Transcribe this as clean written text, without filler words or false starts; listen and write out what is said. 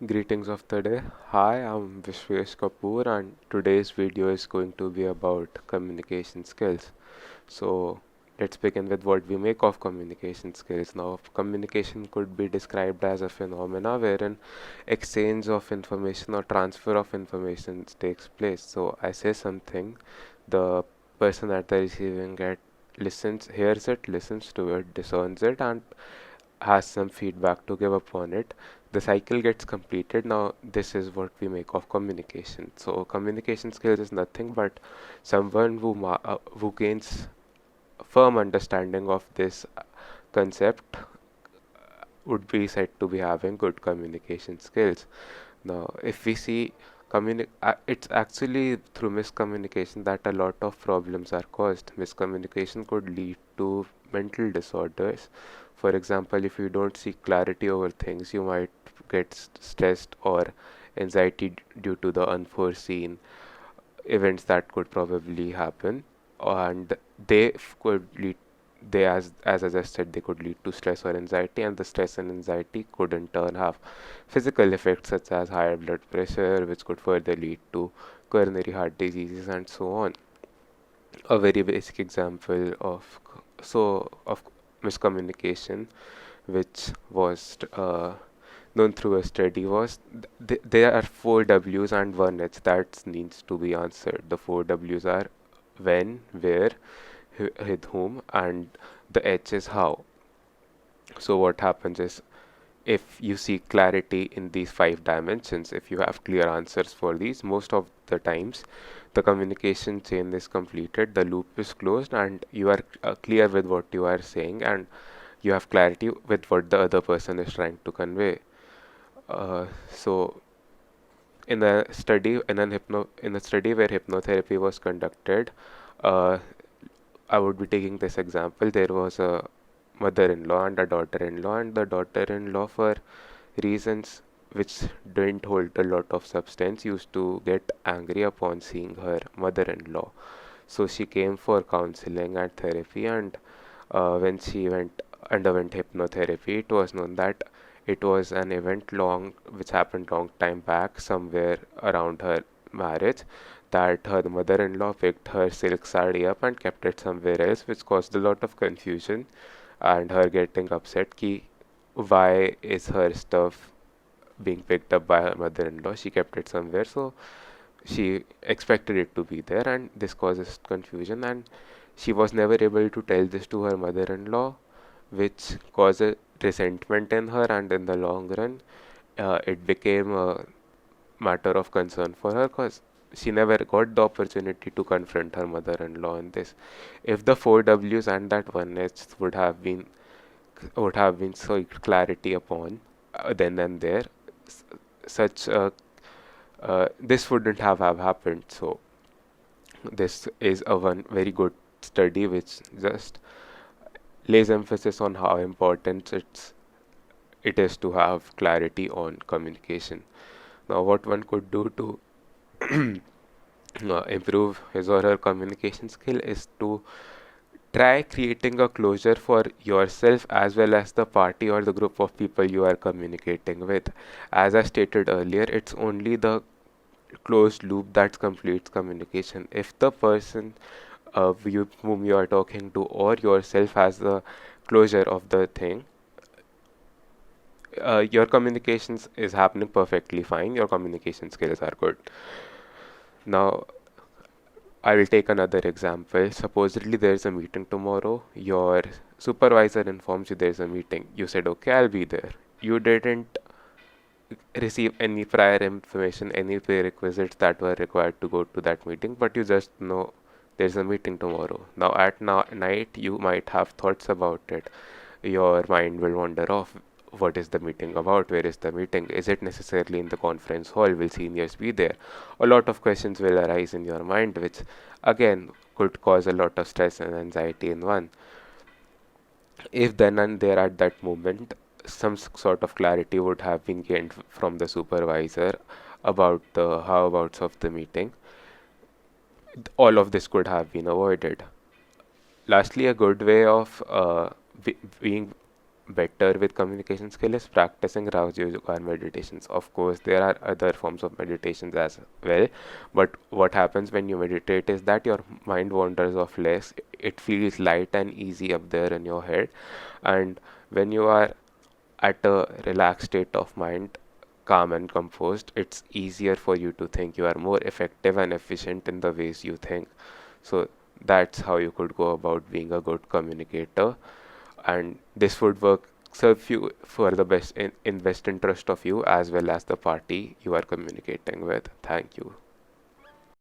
Greetings of the day. Hi, I'm Vishwesh Kapoor, and today's video is going to be about communication skills. So, let's begin with what we make of communication skills. Now, communication could be described as a phenomena wherein exchange of information or transfer of information takes place. So, I say something, the person at the receiving end listens, hears it, listens to it, discerns it, and has some feedback to give upon it. The cycle gets completed. Now, this is what we make of communication. So, communication skills is nothing but someone who gains firm understanding of this concept would be said to be having good communication skills. Now, if we see it's actually through miscommunication that a lot of problems are caused. Miscommunication could lead to mental disorders. For example, if you don't seek clarity over things, you might get stressed or anxiety due to the unforeseen events that could probably happen, and could lead they as I just said, they could lead to stress or anxiety, and the stress and anxiety could in turn have physical effects such as higher blood pressure, which could further lead to coronary heart diseases and so on. A very basic example of miscommunication, which was known through a study, was there are four W's and one H that needs to be answered. The four W's are when, where, with whom, and the H is how. So what happens is, if you seek clarity in these five dimensions, if you have clear answers for these, most of the times the communication chain is completed, the loop is closed, and you are clear with what you are saying, and you have clarity with what the other person is trying to convey. So in a study where hypnotherapy was conducted, uh, I would be taking this example. There was a mother-in-law and a daughter-in-law, and the daughter-in-law, for reasons which didn't hold a lot of substance, used to get angry upon seeing her mother-in-law. So she came for counseling and therapy, and when she underwent hypnotherapy, it was known that it was an event which happened long time back, somewhere around her marriage, that her mother-in-law picked her silk sari up and kept it somewhere else, which caused a lot of confusion and her getting upset. Why is her stuff being picked up by her mother-in-law? She kept it somewhere, so she expected it to be there, and this causes confusion, and she was never able to tell this to her mother-in-law, which caused resentment in her, and in the long run, it became a matter of concern for her because she never got the opportunity to confront her mother-in-law in this. If the four W's and that one H would have been so clarity upon then and there, s- such this wouldn't have happened. So this is a one very good study which just lays emphasis on how important it is to have clarity on communication. Now, what one could do to improve his or her communication skill is to try creating a closure for yourself as well as the party or the group of people you are communicating with. As I stated earlier, it's only the closed loop that completes communication. If the person whom you are talking to or yourself has the closure of the thing, your communications is happening perfectly fine. Your communication skills are good. Now, I will take another example. Supposedly, there's a meeting tomorrow. Your supervisor informs you there's a meeting. You said, okay, I'll be there. You didn't receive any prior information, any prerequisites that were required to go to that meeting, but you just know there's a meeting tomorrow. Now, at night, you might have thoughts about it. Your mind will wander off. What is the meeting about? Where is the meeting? Is it necessarily in the conference hall? Will seniors be there? A lot of questions will arise in your mind, which again could cause a lot of stress and anxiety in one. If then and there at that moment some sort of clarity would have been gained from the supervisor about the howabouts of the meeting, all of this could have been avoided. Lastly, a good way of being better with communication skill is practicing Rauji Yoga meditations. Of course, there are other forms of meditations as well, but what happens when you meditate is that your mind wanders off less. It feels light and easy up there in your head, and when you are at a relaxed state of mind, calm and composed, it's easier for you to think. You are more effective and efficient in the ways you think. So that's how you could go about being a good communicator, and this would work serve you for the best interest of you as well as the party you are communicating with. Thank you.